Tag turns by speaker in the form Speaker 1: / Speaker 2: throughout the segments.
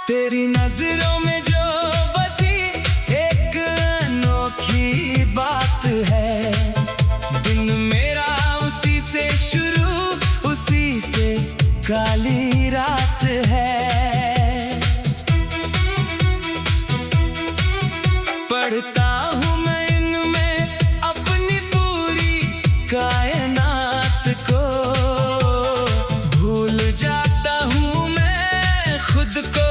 Speaker 1: तेरी नजरों में जो बसी एक अनोखी बात है। दिन मेरा उसी से शुरू, उसी से काली रात है। पढ़ता हूँ मैं इनमें अपनी पूरी कायनात को, भूल जाता हूँ मैं खुद को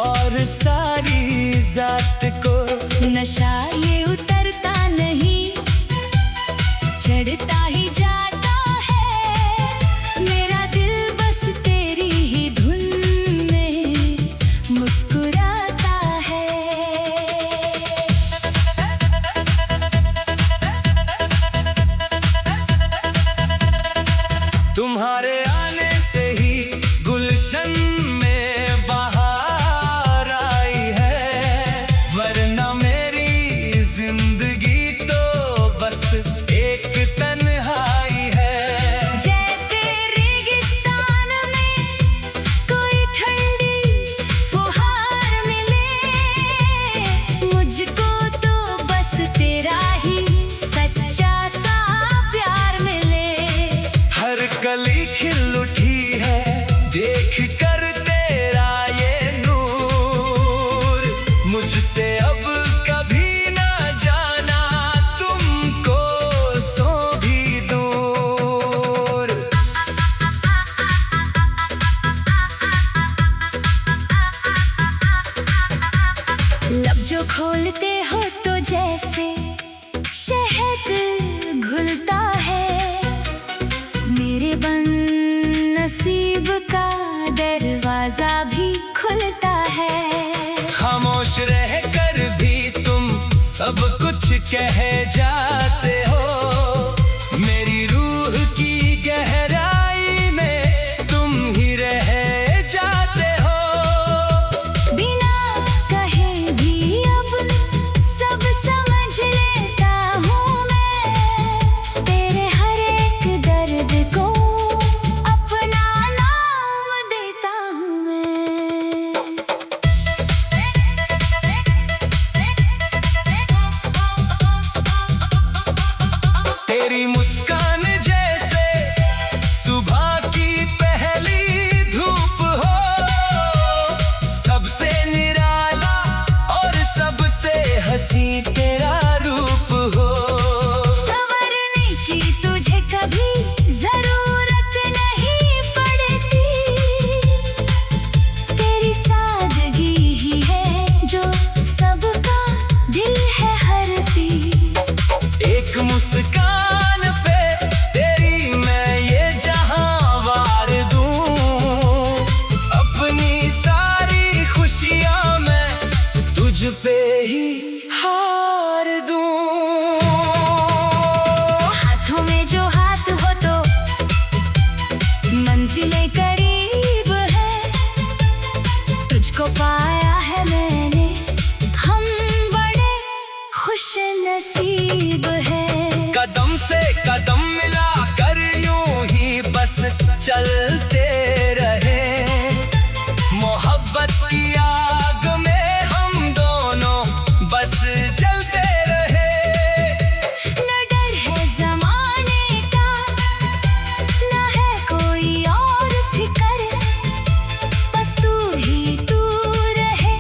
Speaker 1: और सारी जात को।
Speaker 2: नशा ये उतरता नहीं, चढ़ता ही जाता है। मेरा दिल बस तेरी ही धुन में मुस्कुराता है।
Speaker 1: तुम्हारे आने से ही गुलशन में बहार आई है, वरना मेरी जिंदगी तो बस एक तन्हाई है।
Speaker 2: जैसे रेगिस्तान में कोई ठंडी फुहार मिले, मुझको तो बस तेरा ही सच्चा सा प्यार मिले।
Speaker 1: हर कली खिल उठी है देख कर तेरा ये नूर, मुझसे अब कभी ना जाना तुमको सो भी दूर।
Speaker 2: लब जो खोलते हो तो जैसे शहद घुलता है, मेरे बन नसीब का दरवाजा भी खुलता है।
Speaker 1: खामोश रह कर भी तुम सब कुछ कह जाते हो, मेरी रूह की गहराई में तुम ही रह जाते हो।
Speaker 2: बिना कहे भी अब सब समझ लेता हूँ मैं, तेरे हर एक दर्द को अपना नाम देता हूँ मैं।
Speaker 1: तेरी मुस्कान जैसे सुबह की पहली धूप हो, सबसे निराला और सबसे हंसी तेरा रूप हो।
Speaker 2: संवरने की तुझे कभी जरूरत नहीं पड़ती, तेरी सादगी ही है जो सबका दिल है हरती।
Speaker 1: एक मुस्कान पे तेरी मैं ये जहां वार दूं, अपनी सारी खुशियां मैं तुझ पे ही हार दूं।
Speaker 2: हाथों में जो हाथ हो तो मंजिलें करीब है, तुझको पाया है मैंने, हम बड़े खुश नसीब है।
Speaker 1: कदम से कदम मिला कर यूं ही बस चलते रहे, मोहब्बत की आग में हम दोनों बस जलते रहे।
Speaker 2: न डर है ज़माने का, न है कोई और फिकर, बस तू ही तू रहे,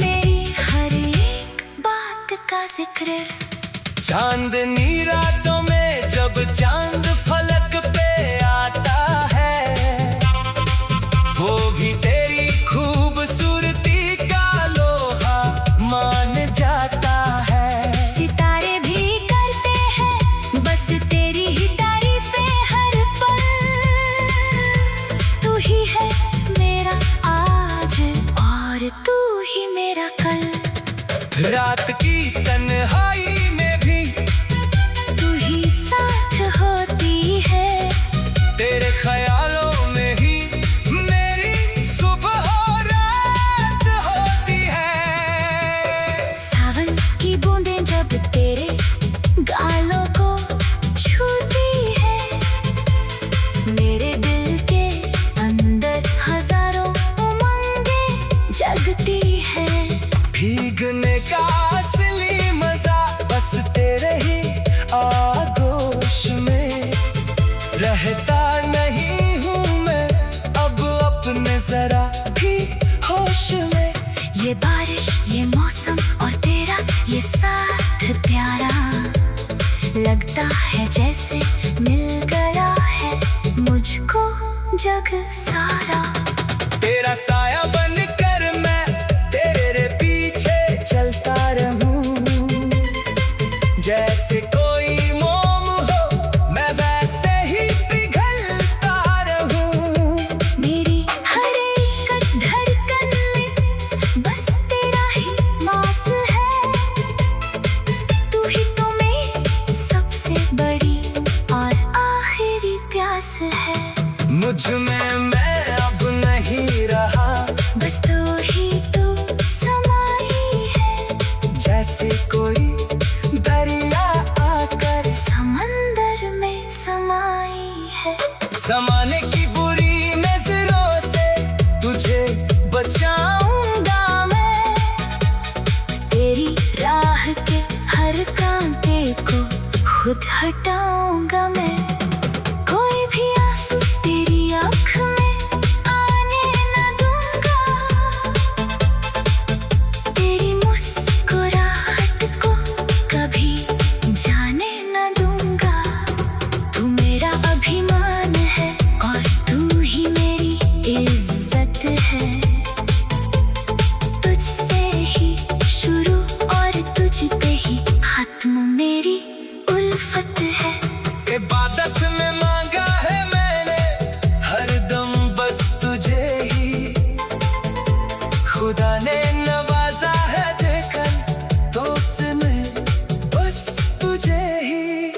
Speaker 2: मेरी हर एक बात का जिक्र।
Speaker 1: चांदनी रातों में जब चांद फलक पे आता है, वो भी तेरी खूबसूरती का लोहा मान जाता है।
Speaker 2: सितारे भी करते हैं बस तेरी ही तारीफें हर पल, तू ही है मेरा आज और तू ही मेरा कल।
Speaker 1: रात की तन्हाई में भी
Speaker 2: तू ही साथ होती है,
Speaker 1: तेरे ख्यालों में ही मेरी सुबह और रात होती है।
Speaker 2: सावन की बूंदें जब तेरे गालों को छूती है, मेरे दिल के अंदर हजारों उमंगें जगती
Speaker 1: जरा भी होश में।
Speaker 2: ये बारिश, ये मौसम और तेरा ये साथ प्यारा, लगता है जैसे मिल गया है मुझको जग सारा।
Speaker 1: तेरा साया बनकर मैं तेरे पीछे चलता रहूं, जैसे कोई मोम हो मैं वैसे ही पिघलता रहूं।
Speaker 2: मेरी हर एक धड़कन में बस तेरा ही मास है, तू ही तो मेरी सबसे बड़ी और आखिरी प्यास है।
Speaker 1: मुझ में मैं अब नहीं रहा,
Speaker 2: बस तू ही तो समाई है,
Speaker 1: जैसे कोई दरिया आकर
Speaker 2: समंदर में समाई है।
Speaker 1: समाने की बुरी नजरों से तुझे बचाऊंगा मैं,
Speaker 2: तेरी राह के हर कांटे को खुद हटाऊंगा मैं। कोई भी आंसू तेरी आँख में आने न दूंगा, तेरी मुस्कुराहट को कभी जाने न दूंगा। तू मेरा अभिमान है और तू ही मेरी इज्जत है, तुझसे ही शुरू और तुझ पे ही खत्म मेरी उल्फत है।
Speaker 1: इबादत में मांगा है मैंने हरदम बस तुझे ही, खुदा ने नवाजा है देकर तो उसमें बस तुझे ही।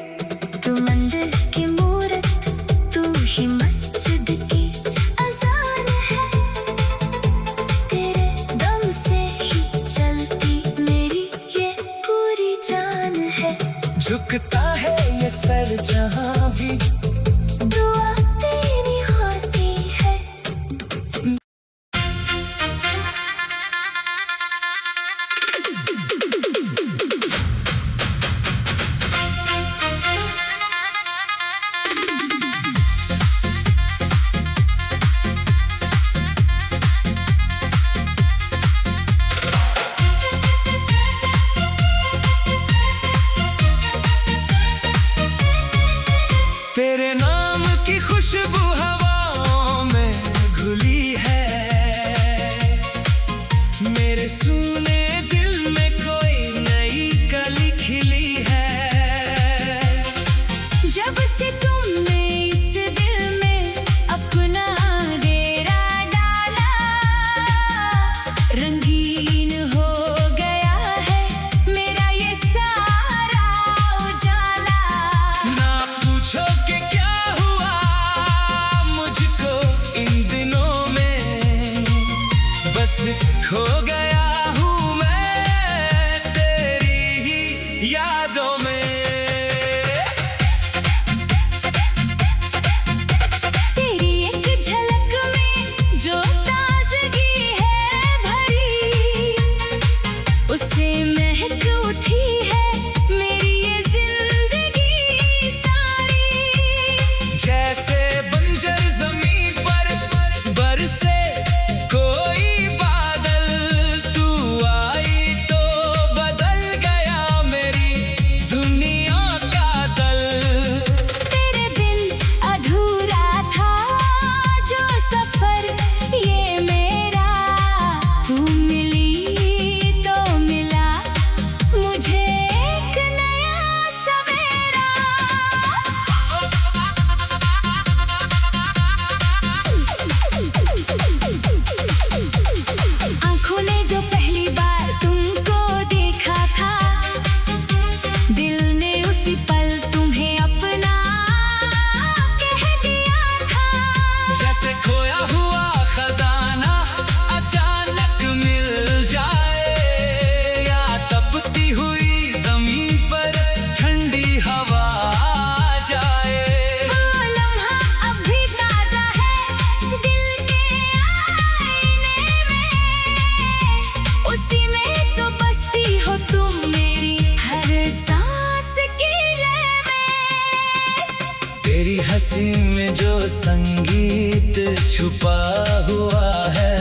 Speaker 2: तू मंदिर की मूरत, तू ही मस्जिद की अजान है, तेरे दम से ही चलती मेरी ये पूरी जान है।
Speaker 1: झुकता है ये सर जहां भी
Speaker 2: दुआ तेरी होती है।
Speaker 1: तेरे नाम की खुशबू हवाओं में घुली है, मेरे सूने दिल में कोई नई कली खिली है।
Speaker 2: जब से तुमने इस दिल में अपना डेरा डाला, रंगीन हो गया है मेरा ये सारा उजाला।
Speaker 1: ना पूछो कि क्या हुआ मुझको इन दिनों में, बस खो गया हूँ मैं तेरी ही यादों में।
Speaker 2: तेरी एक झलक में जो ताजगी है भरी, उससे महक उठी है मेरी ये जिंदगी सारी।
Speaker 1: जैसे बंजर जमीन पर बरसे कोई बादल, तू आई तो बदल गया मेरी दुनिया का दल।
Speaker 2: तेरे बिन अधूरा था जो सफर ये मेरा, तू मिली तो मिला मुझे एक नया सवेरा। आँखों ने जो पहली बार तुमको देखा था, दिल ने उसी पल तुम्हें अपना कह दिया था।
Speaker 1: जैसे खोया हुआ खजाना अचानक मिल जाए, या तपती हुई जमीन पर ठंडी हवा आ जाए।
Speaker 2: वो लम्हा अब भी ताजा है दिल के आईने में, उसी में तो बसती हो तुम मेरी हर सांस की लय में।
Speaker 1: तेरी हंसी में जो संगीत छुपा हुआ है,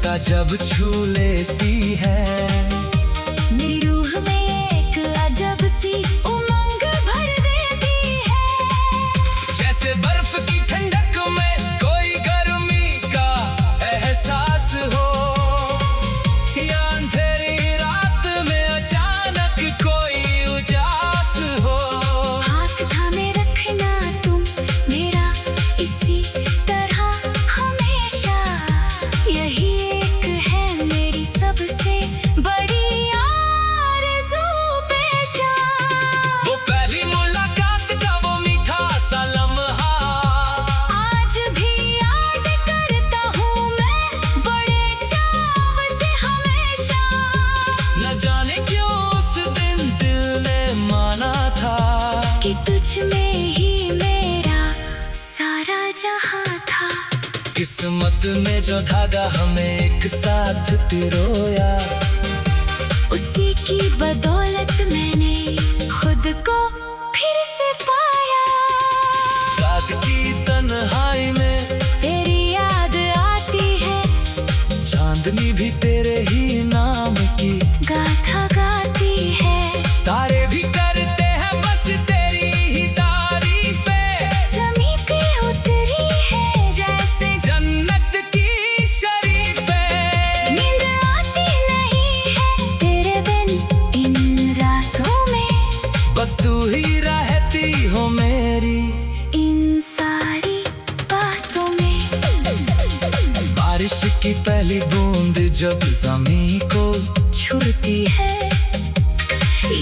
Speaker 1: का जब छू लेती है।
Speaker 2: मेरी रूह में एक अजब सी उमंग भर देती है।
Speaker 1: जैसे बर्फ की ठंडक में कोई गर्मी का एहसास हो, या अंधेरी रात में अचानक कोई उजास हो।
Speaker 2: हाथ थामे रखना तुम मेरा इसी तरह हमेशा, यही एक है मेरी सबसे बड़ी आरज़ू पेशा।
Speaker 1: वो पहली मुलाकात का वो मीठा सा लम्हा
Speaker 2: आज भी याद करता हूँ मैं बड़े चाव से हमेशा।
Speaker 1: न जाने क्यों उस दिन दिल ने माना था
Speaker 2: कि तुझ में ही मेरा सारा जहां था।
Speaker 1: किस्मत में जो धागा हमें एक साथ पिरोया,
Speaker 2: उसी की बदौलत मैंने खुद को फिर से पाया।
Speaker 1: रात की तन्हाई में
Speaker 2: तेरी याद आती है,
Speaker 1: चांदनी भी तेरे ही नाम की
Speaker 2: गाथा गाती है।
Speaker 1: तारे भी करते हैं बस तेरी ही तारीफें।
Speaker 2: ज़मीं पे उतरी है जैसे
Speaker 1: जन्नत की शरीफें।
Speaker 2: नींद आती नहीं है तेरे बिन इन रातों में।
Speaker 1: बस तू ही रहती हो मेरी
Speaker 2: इन सारी बातों में।
Speaker 1: बारिश की पहली बूंद जब ज़मीं को
Speaker 2: छुड़ती है,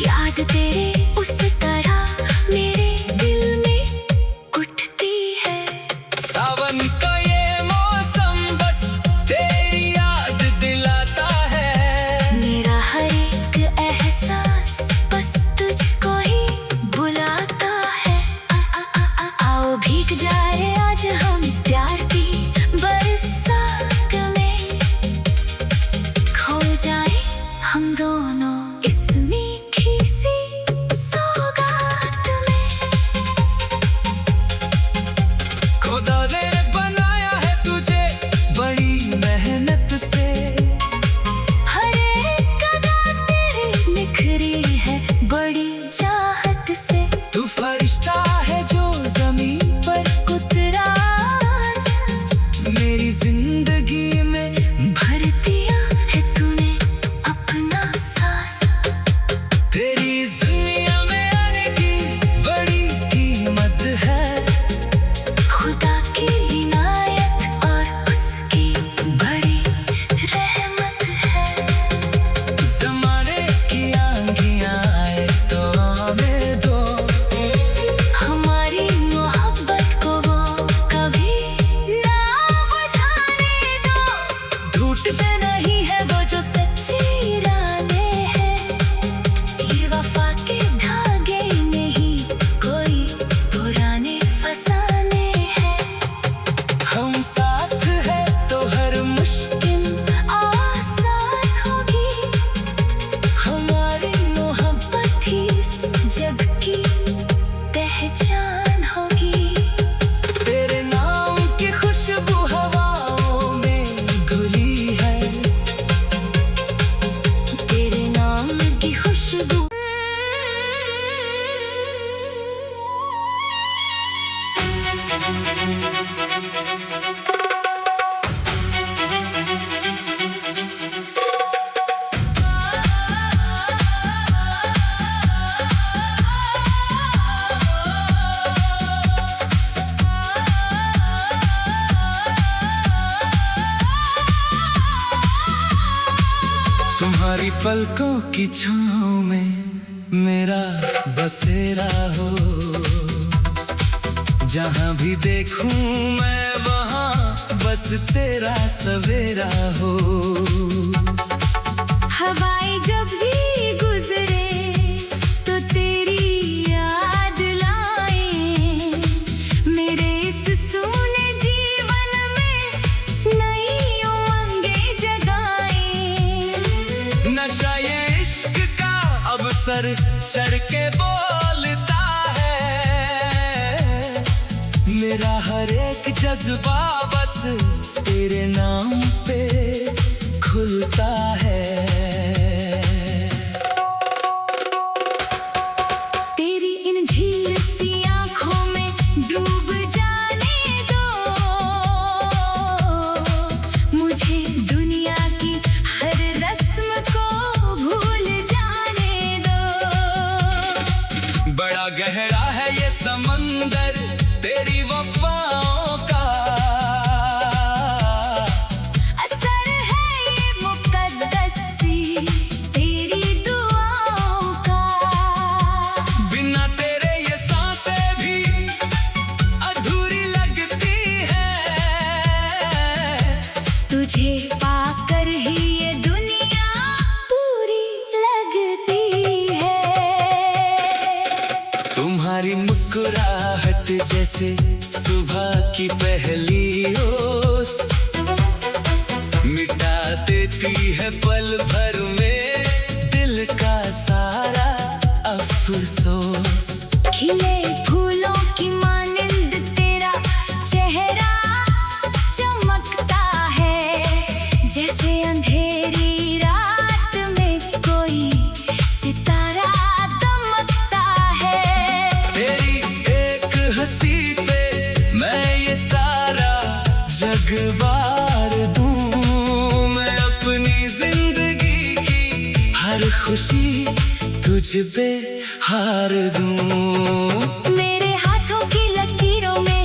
Speaker 2: याद तेरे उस तरह मेरे दिल में उठती है।
Speaker 1: सावन का ये मौसम बस तेरी याद दिलाता है।
Speaker 2: मेरा हर एक एहसास बस तुझको ही बुलाता है। आओ भीग जाए आज हम इस प्यार की बरसात में, खो जाए हम दोनों इस मीठी सी सौगात में।
Speaker 1: खुदा ने बनाया है तुझे बड़ी मेहनत से।
Speaker 2: हर एक अदा तेरी निखरी है बड़ी चाहत से।
Speaker 1: तू फरिश्ता है जो ज़मीं पर
Speaker 2: उतरा आज
Speaker 1: मेरी जिंदगी में
Speaker 2: भर दिया है तूने अपना सांस।
Speaker 1: तेरी इस दुनिया में आने की बड़ी कीमत है।
Speaker 2: खुदा की इनायत और उसकी बड़ी रहमत है।
Speaker 1: ज़माने की आंधियाँ आए तो आने दो,
Speaker 2: हमारी मोहब्बत को वो कभी ना बुझाने दो। टूटते नहीं है वो जो सच्ची राहें हैं, ये वफा के धागे नहीं कोई पुराने फसाने हैं।
Speaker 1: हम साथ है तो हर मुश्किल
Speaker 2: आसान होगी,
Speaker 1: हमारी
Speaker 2: मोहब्बत ही इस जग की पहचान होगी।
Speaker 1: तेरे नाम की खुशबू हवाओं में घुली है।
Speaker 2: तेरे नाम की खुशबू
Speaker 1: तुम्हारी पलकों की छाँव में मेरा बसेरा हो। जहाँ भी देखूं मैं वहाँ बस तेरा सवेरा हो।
Speaker 2: हवाएं जब भी गुजरे तो तेरी याद लाए। मेरे इस सूने जीवन में नई उमंगें जगाए।
Speaker 1: नशा ये इश्क का अब सर चढ़ के बोलता है। मेरा हर एक जज्बा बस तेरे नाम पे छूटता है।
Speaker 2: तेरी इन झील सी आंखों में डूब जाने दो, मुझे दुनिया की हर रस्म को भूल जाने दो।
Speaker 1: बड़ा गहरा है ये समंदर तेरी वफाओं का,
Speaker 2: असर है ये मुकद्दस सी तेरी दुआओं का।
Speaker 1: बिना तेरे ये सांसें भी अधूरी लगती है,
Speaker 2: तुझे पाकर ही ये दुनिया पूरी लगती है।
Speaker 1: तुम्हारी मुस्कुराहट जैसे सुबह की पहली ओस, मिटा देती है पल भर में दिल का सारा अफसोस।
Speaker 2: खिले फूलों की मानिंद तेरा चेहरा चमकता है, जैसे अंधेरी रात में कोई सितारा दमकता है।
Speaker 1: तेरी एक हंसी पे मैं ये सारा जग वार दूं, मैं अपनी जिंदगी की हर खुशी तुझ पे हार दूं।
Speaker 2: मेरे हाथों की लकीरों में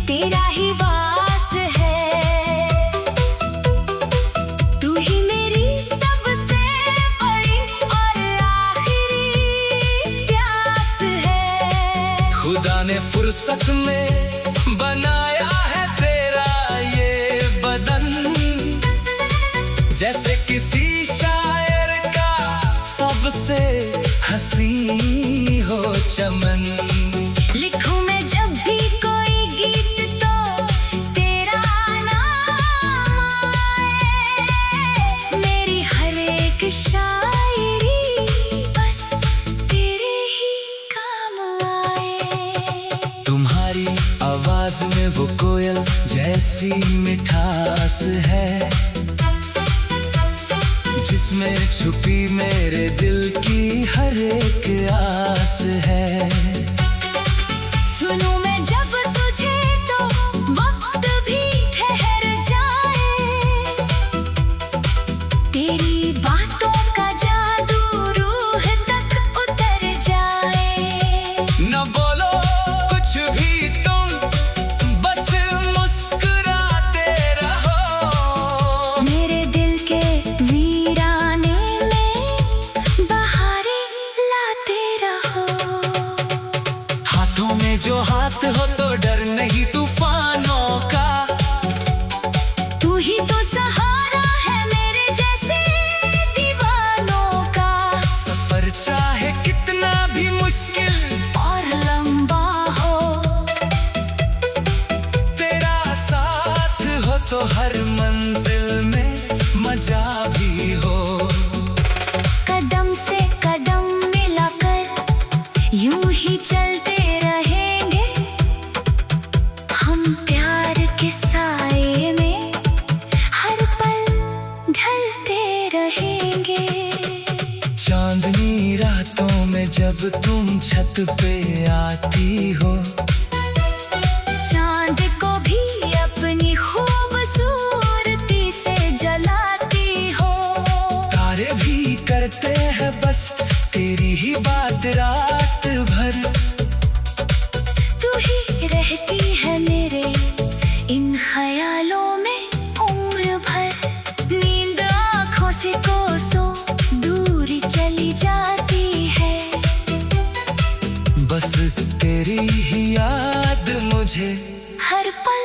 Speaker 2: तेरा ही वास है, तू ही मेरी सबसे बड़ी और आखिरी प्यास है।
Speaker 1: खुदा ने फुर्सत में बनाया है तेरा ये बदन, जैसे किसी शायर का सबसे हंसी हो चमन।
Speaker 2: लिखूं मैं जब भी कोई गीत तो तेरा नाम आए, मेरी हर एक शायरी बस तेरे ही काम आए।
Speaker 1: तुम्हारी आवाज में वो कोयल जैसी मिठास है, जिसमें छुपी मेरे दिल की हर एक आस है।
Speaker 2: सुनूं मैं जब तुझे तो वक्त भी ठहर जाए, तेरी बातों का जादू रूह तक उतर जाए।
Speaker 1: न बोलो कुछ भी तुम, बस मुस्कुराते रहो,
Speaker 2: मेरे दिल के वीराने में बहारें लाते रहो।
Speaker 1: हाथों में जो हाथ हो तो डर नहीं तूफानों का,
Speaker 2: तू ही तो सहारा है मेरे जैसे दीवानों का।
Speaker 1: सफर चाहे कितना भी मुश्किल
Speaker 2: और लंबा हो,
Speaker 1: तेरा साथ हो तो हर मंजिल में मजा भी हो।
Speaker 2: कदम से कदम मिलाकर यूं ही चलते रहेंगे, हम प्यार के साए में हर पल ढलते रहेंगे।
Speaker 1: चांदनी रातों में जब तुम छत पे आती हो,
Speaker 2: चांद को भी अपनी खूबसूरती से जलाती हो।
Speaker 1: तारे भी करते हैं बस तेरी ही बात रात भर,
Speaker 2: तू ही रहती है मेरे इन ख्यालों में उम्र भर। नींद आँखों से कोसों दूरी चली जाती है,
Speaker 1: बस तेरी ही याद मुझे
Speaker 2: हर पल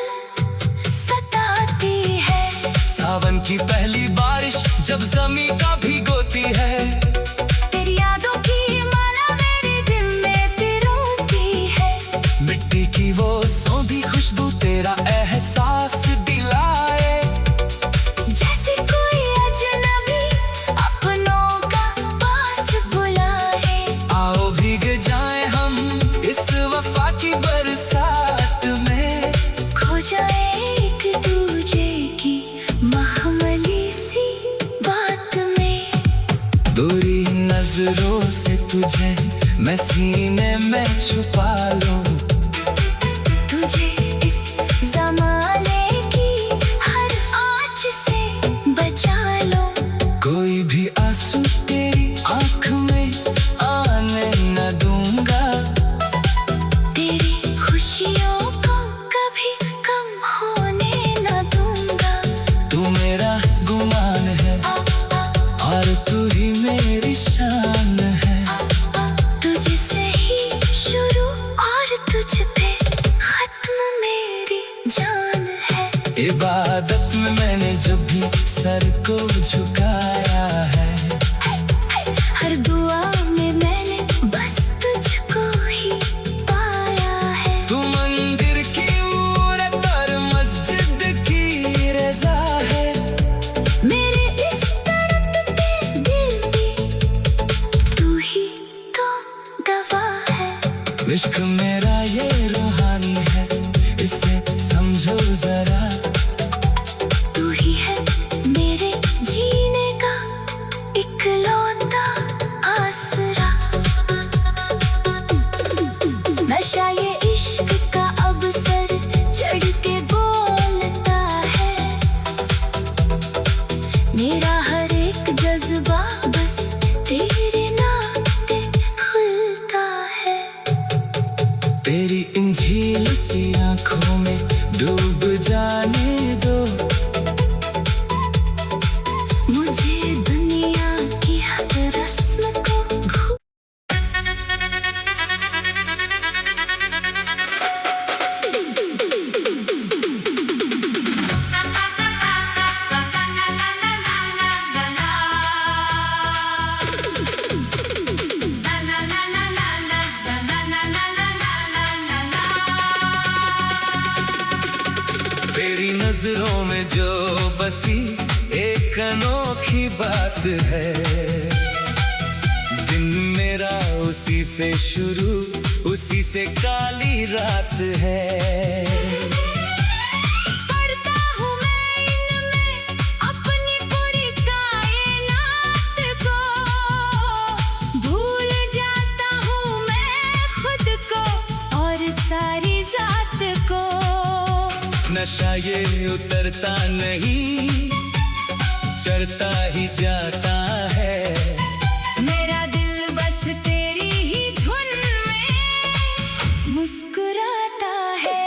Speaker 2: सताती है।
Speaker 1: सावन की पहली बारिश जब जमी का भिगोती है,
Speaker 2: तेरी यादों की माला मेरे दिल में पिरोती है।
Speaker 1: मिट्टी की वो सौंधी खुशबू तेरा एहसास दिलाए,
Speaker 2: जैसे कोई अजनबी अपनों का पास बुलाए।
Speaker 1: आओ भीग जाए हम इस वफा की बरसात में,
Speaker 2: खो जाए एक दूजे की मखमली सी बात
Speaker 1: मैं सीने में छुपा लूं।
Speaker 2: तुझे इस ज़माने की हर आँच से बचा लो।
Speaker 1: कोई भी आंसू तेरी आँख में आने न दूंगा।
Speaker 2: तेरी खुशियों को कभी कम होने न दूंगा।
Speaker 1: तू मेरा गुमान है और तू ही मेरी शान है।
Speaker 2: तुझसे ही शुरू और तुझ पे खत्म मेरी जान है।
Speaker 1: इबादत में मैंने जब भी सर को झुकाया है,
Speaker 2: हर दुआ में मैंने बस तुझको ही पाया है।
Speaker 1: तू मंदिर की मूरत और मस्जिद की रज़ा है।
Speaker 2: मेरे इस तड़पते दिल की तू ही तो गवाह है।
Speaker 1: इश्क मेरा ये रूहानी है, इसे समझो जरा।
Speaker 2: तू ही है मेरे जीने का इकलौता आसरा। नशा ये इश्क का अब सर चढ़ के बोलता है। मेरा हर एक जज्बा बस तेरे नाते खुलता है।
Speaker 1: तेरी इन झील सी आंखों में डूब जाने दो।
Speaker 2: मुझे दुनिया की हर रस्म को
Speaker 1: तेरी नजरों में जो बसी एक अनोखी बात है। दिन मेरा उसी से शुरू, उसी से काली रात है।
Speaker 2: पढ़ता हूँ मैं इनमें अपनी पूरी कायनात को। भूल जाता हूँ मैं खुद को और सारी जात को।
Speaker 1: नशा ये उतरता नहीं, चढ़ता ही जाता है।
Speaker 2: मेरा दिल बस तेरी ही धुन में मुस्कुराता है।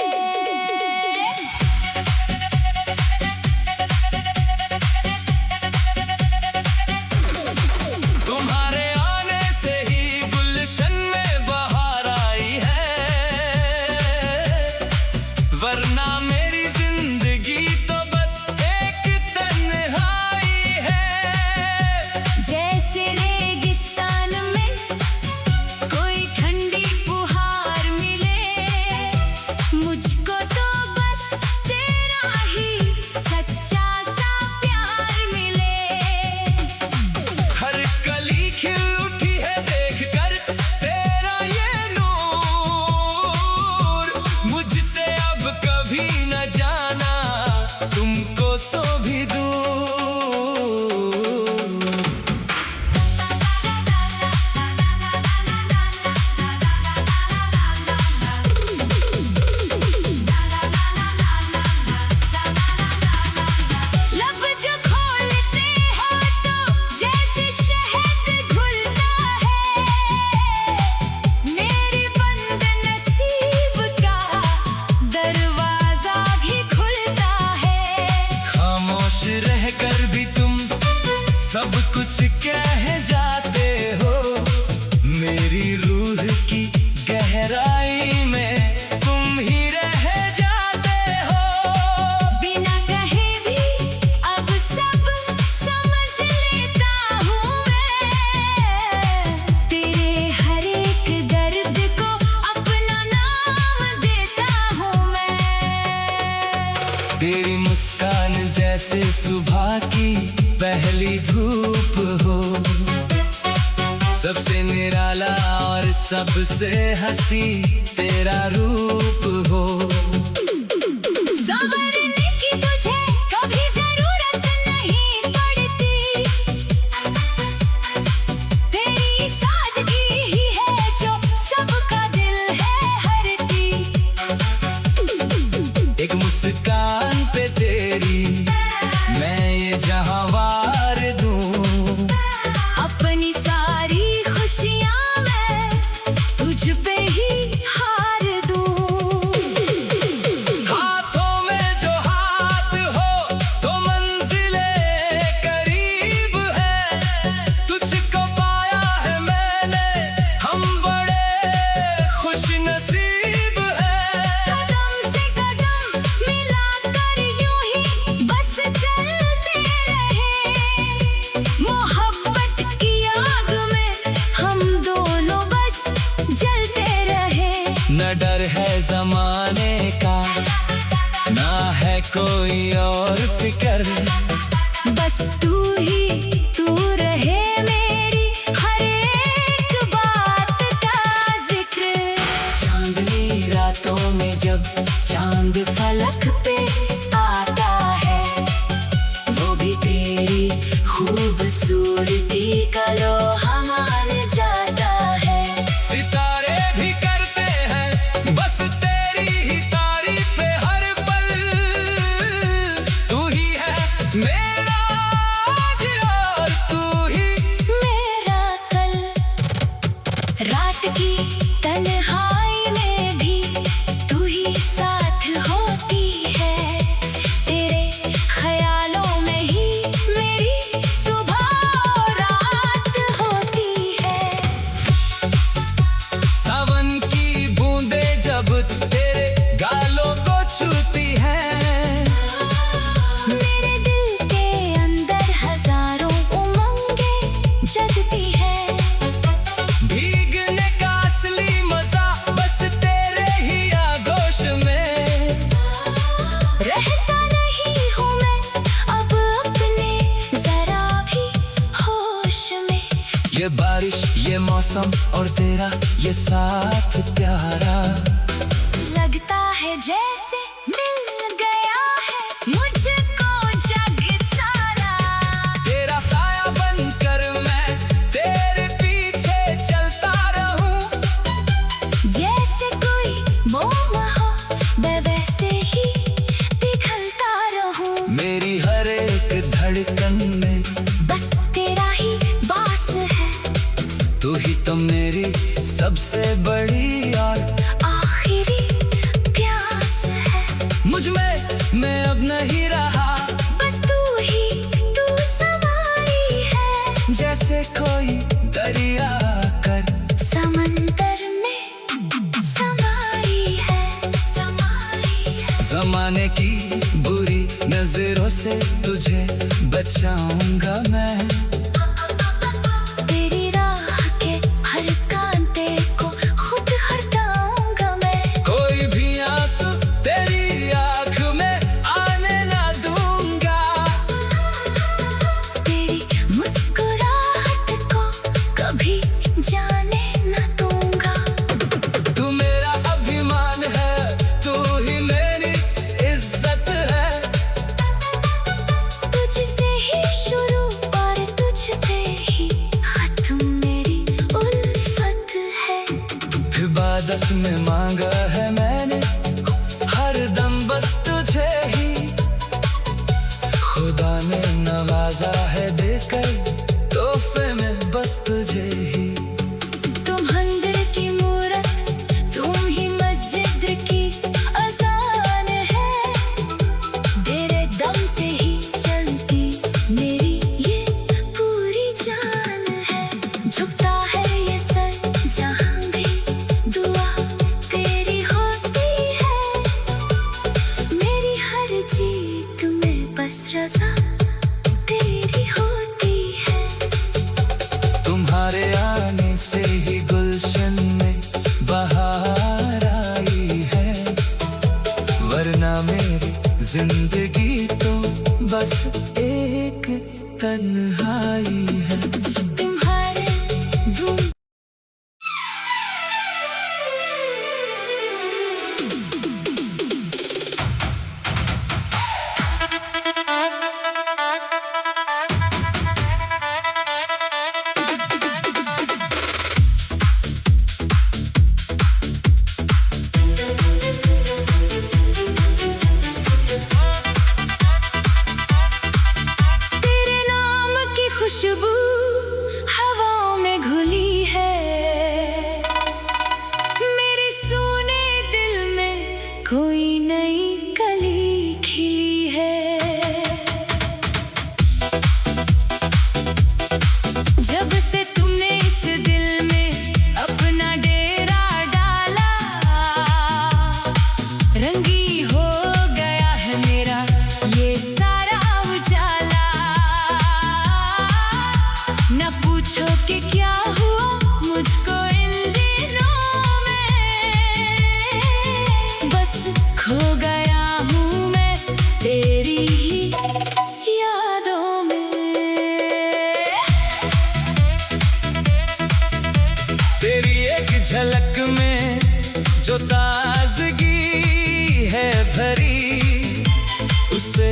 Speaker 1: तुम्हारे आने से ही गुलशन में बहार आई है, वरना मेरी जिंदगी तो बस एक तन्हाई है।
Speaker 2: जैसे रेगिस्तान में कोई ठंडी फुहार मिले, मुझको तो बस तेरा ही सच्चा सा प्यार मिले।
Speaker 1: हर कली खिल उठी है देखकर तेरा ये नूर। मुझसे अब कभी न जाना तुमको सो भी दूर।
Speaker 2: लब जो खोलते हो तो जैसे शहद घुलता है। मेरे बंद नसीब का दरवाजा भी खुलता है।
Speaker 1: खामोश रहकर भी तुम सब कुछ कह जाते हो। मेरी रूह की गहराई में तुम ही रह जाते हो।
Speaker 2: बिना कहे भी अब सब समझ लेता हूँ मैं। तेरे हर एक दर्द को अपना नाम देता हूँ मैं।
Speaker 1: तेरी मुस्कान जैसे सुबह की पहली धूप हो। सबसे निराला और सबसे हंसी तेरा रूप हो।
Speaker 2: संवरने की तुझे कभी जरूरत नहीं पड़ती। तेरी सादगी ही है जो
Speaker 1: है जमाने का, ना है कोई और फिकर।
Speaker 2: बस तू रहे मेरी हर एक बात का जिक्र।
Speaker 1: चांदनी रातों में जब चांद फलक पे आता है, वो भी तेरी खूबसूरती का लोहा मान जाता है। सितारे भी करते हैं बस तेरी ही तारीफ पे हर पल। तू ही है मेरा आज और तू ही
Speaker 2: मेरा कल। रात की तन्हाई में भी तू ही साथ होती है। तेरे ख्यालों में ही मेरी सुबह और रात होती है।
Speaker 1: सावन की बूंदें जब तेरे गालों को छूती हैं,
Speaker 2: मेरे दिल के अंदर हजारों उमंगें जगती हैं।
Speaker 1: भीगने का असली मजा बस तेरे ही आगोश में।
Speaker 2: रहता नहीं हूँ मैं अब अपने जरा भी होश में।
Speaker 1: ये बारिश, ये मौसम और तेरा ये साथ प्यारा,
Speaker 2: लगता है जैसे मिल गया है मुझको जग सारा।
Speaker 1: तेरा साया बनकर मैं तेरे पीछे चलता रहूं।
Speaker 2: जैसे कोई मोम हो मैं वैसे ही पिघलता रहूं।
Speaker 1: मेरी हर एक धड़कन में
Speaker 2: बस तेरा ही बास है।
Speaker 1: तू ही तो मेरी सबसे बड़ी और
Speaker 2: आखिरी प्यास है।
Speaker 1: मुझ में मैं अब नहीं रहा।
Speaker 2: बस तू समाई है।
Speaker 1: जैसे कोई दरिया कर
Speaker 2: समंदर में समाई है।
Speaker 1: जमाने की बुरी नजरों से तुझे बचाऊंगा मैं।
Speaker 2: तेरी राह के हर कांटे को खुद हटाऊंगा मैं।
Speaker 1: कोई भी आंसू तेरी आँख में आने ना दूंगा।
Speaker 2: तेरी मुस्कुराहट को कभी जाने न दूंगा।
Speaker 1: तू मेरा अभिमान है, तू ही मेरी इज्जत है।
Speaker 2: तुझसे ही शुरू और तुझ पे ही खत्म मेरी उल्फत है।
Speaker 1: इबादत में मांगा है मैंने हर दम बस तुझे ही। खुदा ने नवाजा है देकर तोहफे में बस तुझे ही।
Speaker 2: तुम मंदिर की मूरत, तुम ही मस्जिद की अजान है। तेरे दम से ही चलती मेरी ये पूरी जान है। झुकता है ये सर जहाँ भी दुआ तेरी होती है। मेरी हर जीत में बस रज़ा तेरी होती है।
Speaker 1: तुम्हारे आने से ही गुलशन में बहार आई है, वरना मेरी जिंदगी तो बस एक तन्हाई है।
Speaker 2: तुम्हारे धूम तेरे नाम की खुशबू हवाओं में घुली है। मेरे सोने दिल में
Speaker 1: झलक में जो ताजगी है भरी, उससे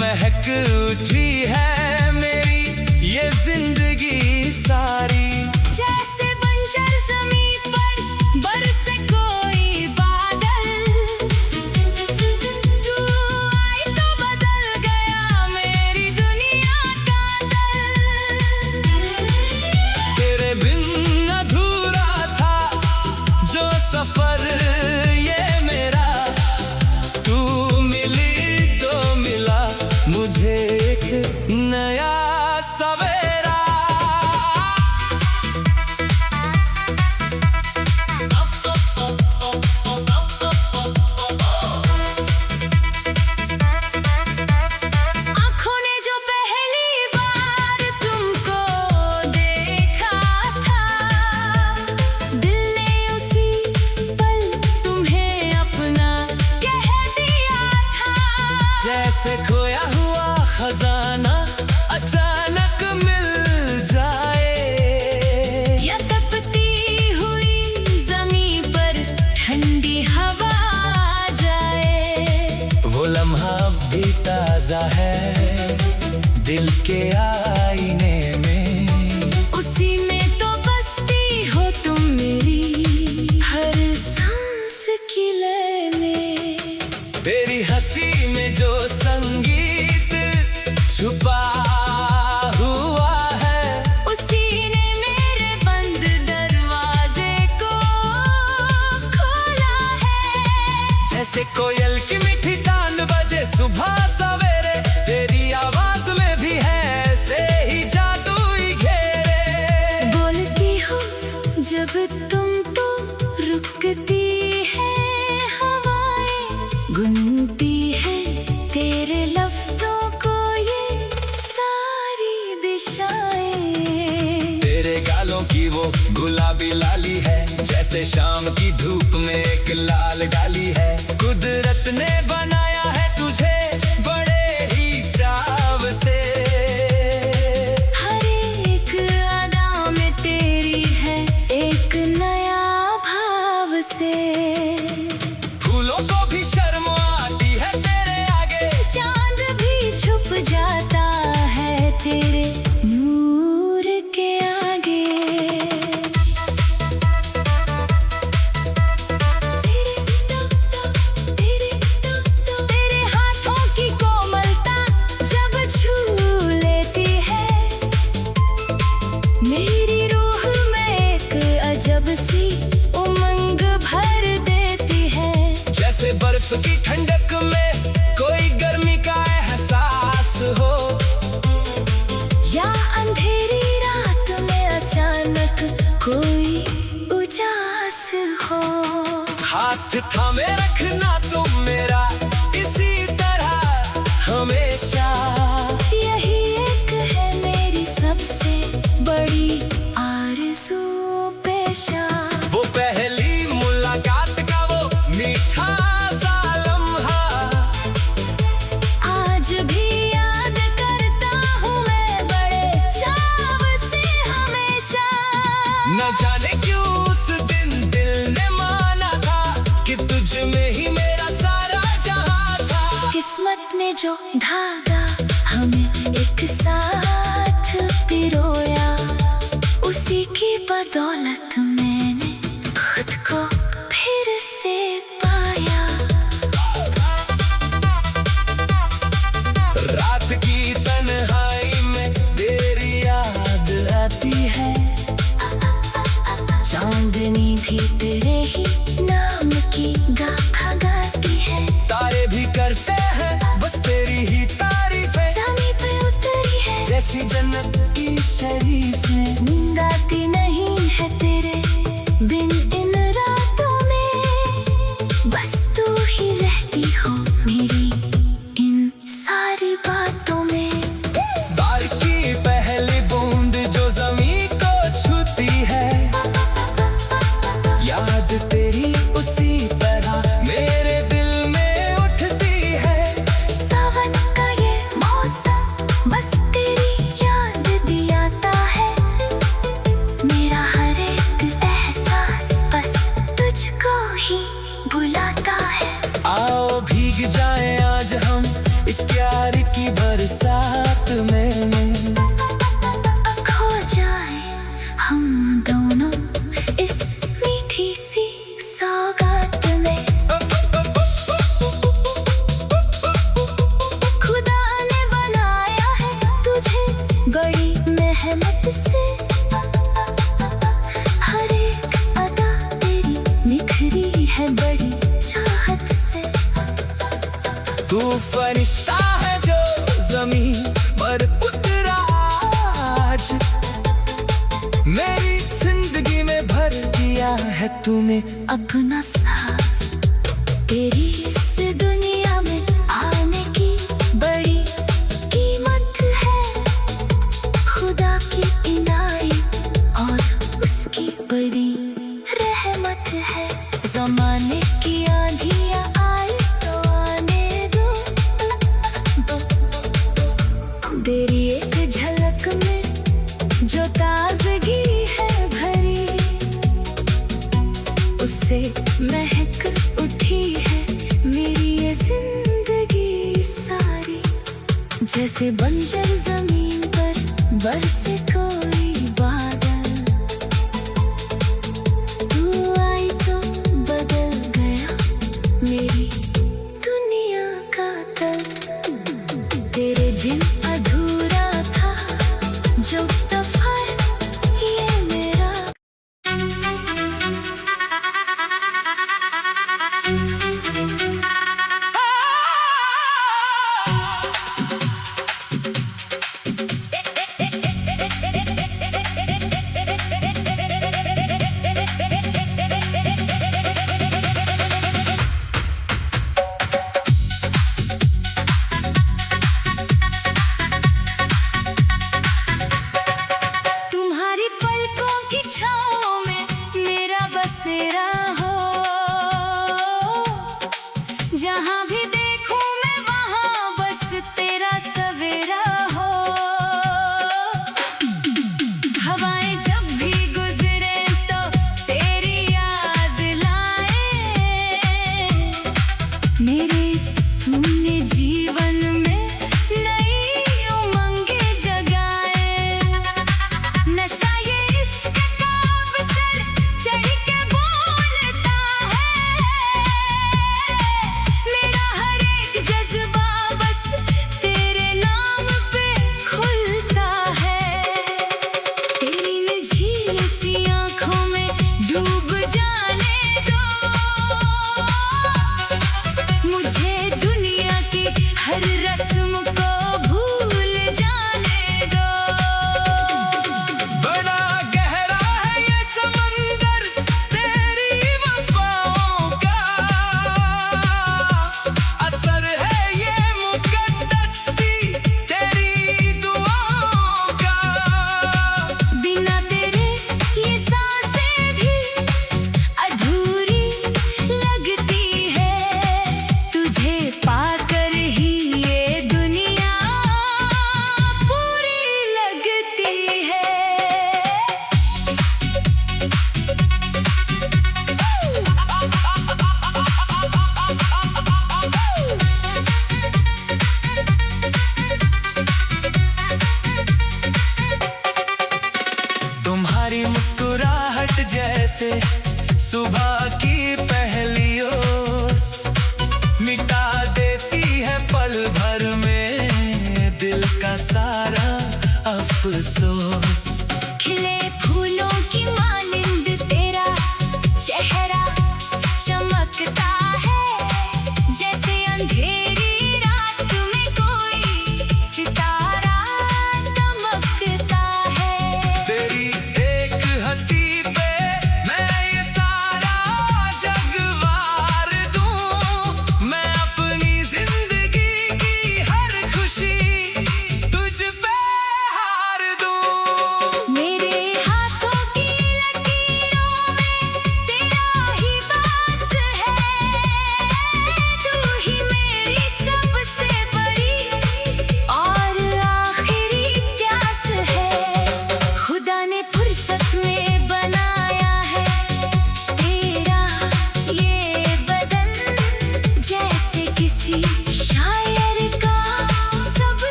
Speaker 1: महक उठी है मेरी ये जिंदगी सारी।
Speaker 2: जैसे बंजर ज़मीं पर बरसे कोई बादल, तू आई तो बदल गया मेरी दुनिया का दल।
Speaker 1: तेरे बिन अधूरा था जो सफर ये मेरा, तू मिली तो मिला मुझे एक नया सवेरा।
Speaker 2: आँखों ने जो पहली बार तुमको देखा था, दिल ने उसी पल तुम्हें अपना कह दिया था।
Speaker 1: जैसे खोया हुआ खजाना अचानक मिल जाए,
Speaker 2: या तपती हुई ज़मीं पर ठंडी हवा आ जाए।
Speaker 1: वो लम्हा भी ताजा है दिल के आईने में,
Speaker 2: उसी में तो बसती हो तुम मेरी हर सांस की लय में।
Speaker 1: तेरी हंसी में जो संगीत छुपा हुआ है,
Speaker 2: उसी ने मेरे बंद दरवाजे को खोला है।
Speaker 1: जैसे कोयल की मीठी तान बजे सुबह सवेरे, तेरी आवाज में भी है ऐसे ही जादुई घेरे।
Speaker 2: बोलती हो जब तुम तो रुकती है हवाएं, गुनती है तेरे लफ्जों को ये सारी दिशाएं।
Speaker 1: तेरे गालों की वो गुलाबी लाली है, जैसे शाम की धूप में एक लाल डाली है। कुदरत ने बनाया है तुझे बड़े ही चाव से,
Speaker 2: हर एक अदा में तेरी है एक नया भाव से।
Speaker 1: फूलों को भी शर्म आती है तेरे आगे,
Speaker 2: चांद भी छुप जाता है तेरे नूर के आगे। तेरे हाथों की कोमलता जब छू लेती है, मेरी रूह में एक अजब सी उमंग भर देती है।
Speaker 1: जैसे बर्फ की ठंडक में कोई गर्मी का एहसास हो,
Speaker 2: या अंधेरी रात में अचानक कोई उजास हो।
Speaker 1: हाथ थामे रखना तुम मेरा इसी तरह हमेशा।
Speaker 2: यही एक है मेरी सबसे बड़ी आरज़ू पेशा।
Speaker 1: वो पहली मुलाकात का वो मीठा सा लम्हा,
Speaker 2: आज भी याद करता हूँ मैं बड़े चाव से हमेशा।
Speaker 1: न जाने क्यों उस दिन दिल ने माना था कि तुझ में ही मेरा सारा जहां था।
Speaker 2: किस्मत ने जो धागा हमें एक साथ पिरोया, उसी की बदौलत मैंने खुद को फिर से पाया।
Speaker 1: रात की तन्हाई में तेरी याद आती है,
Speaker 2: चांदनी भी तेरे ही नाम की गाथा गाती है।
Speaker 1: तारे भी करते हैं बस तेरी ही तारीफें,
Speaker 2: ज़मीं पे उतरी है
Speaker 1: जैसी जन्नत की शरीफें।
Speaker 2: नींद आती नहीं है तेरे बिन इन रातों में, बस तू ही रहती हो मेरी इन सारी बातों में।
Speaker 1: बार की पहली बूंद जो ज़मीं को छूती है, याद तेरी उसी तरह मेरे दिल में उठती है।
Speaker 2: सावन का ये मौसम बस तेरी याद दिलाता है, मेरा हर एक एहसास
Speaker 1: भीग जाए आज हम इस प्यार की बरसात में।
Speaker 2: खो जाए हम दोनों इस मीठी सी सौगात में। खुदा ने बनाया है तुझे बड़ी मेहनत से, हर एक अदा तेरी निखरी है बड़ी चाहत से।
Speaker 1: तू फरिश्ता है जो जमीन पर उतरा आज, मेरी जिंदगी में भर दिया है तूने
Speaker 2: अपना साथ। तेरी इस दुनिया में आने की बड़ी कीमत है, खुदा की इनायत और उसकी बड़ी रहमत है। ज़माने की आंधियाँ आए तो आने दो, तेरी एक झलक में जो ताज़गी है भरी, उससे महक उठी है मेरी ये जिंदगी सारी। जैसे बंजर जमीन पर बरसे कोई बादल, तू आई तो बदल गया मेरी दुनिया का तल। तेरे बिन अधूरा था जो सफर ये मेरा।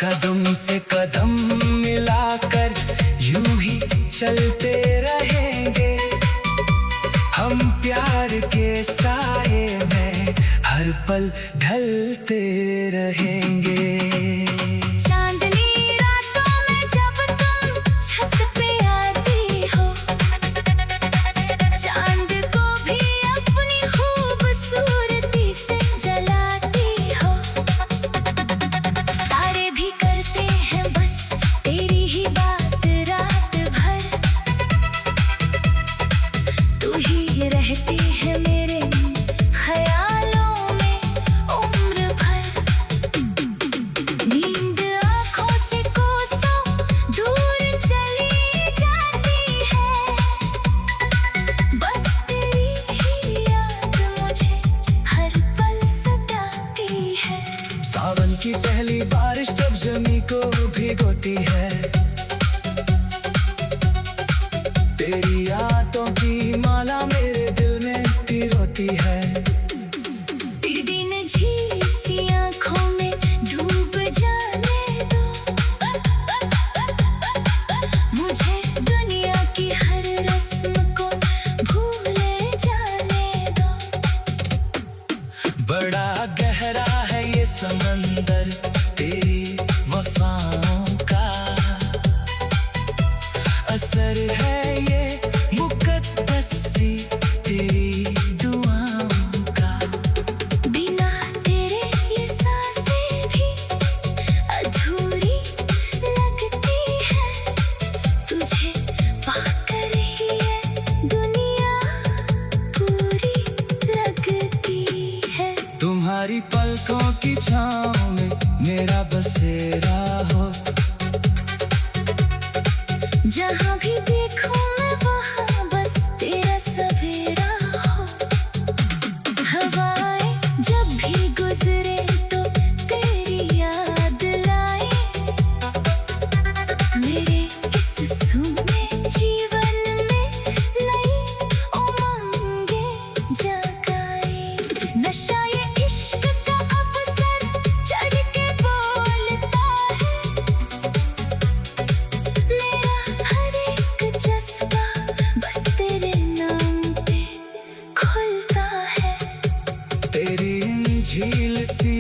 Speaker 1: कदम से कदम मिलाकर यूं ही चलते रहेंगे। हम प्यार के साए में हर पल ढलते रहेंगे।
Speaker 2: चांदनी रातों में जब तुम छत पे आती हो, चांद को भी अपनी खूबसूरती से जलाती हो। तारे भी करते हैं बस तेरी ही बात रात भर। तू ही रहती है मेरे ख्यालों में उम्र भर। नींद आँखों से कोसों दूर चली जाती है, बस तेरी ही याद मुझे हर पल सताती है।
Speaker 1: सावन की पहली बारिश जब जमी को भिगोती है, तेरी यादों की माला मेरे दिल में पिरोती है।
Speaker 2: तेरे दिन झील सी आँखों में डूब जाने दो, मुझे दुनिया की हर रस्म को भूले जाने दो।
Speaker 1: बड़ा गहरा है ये समंदर तेरी वफाओं का, असर है ये मुकद्दस सी तेरी दुआओं का।
Speaker 2: बिना तेरे ये सांसें भी अधूरी लगती है, तुझे पाकर ही ये दुनिया पूरी लगती है।
Speaker 1: तुम्हारी पलकों की छाँव में मेरा बसेरा हो,
Speaker 2: जहाँ भी देखूं मैं वहाँ बस तेरा सवेरा हो। हवाएं जब भी गुजरे तो तेरी याद लाए, मेरे इस सूने जीवन में नई उमंगें जगाए। नशा ये इश्क का अवसर चढ़ के बोलता है, मेरा हर एक जज्बा बस तेरे नाम पे खुलता है।
Speaker 1: तेरी इन झील सी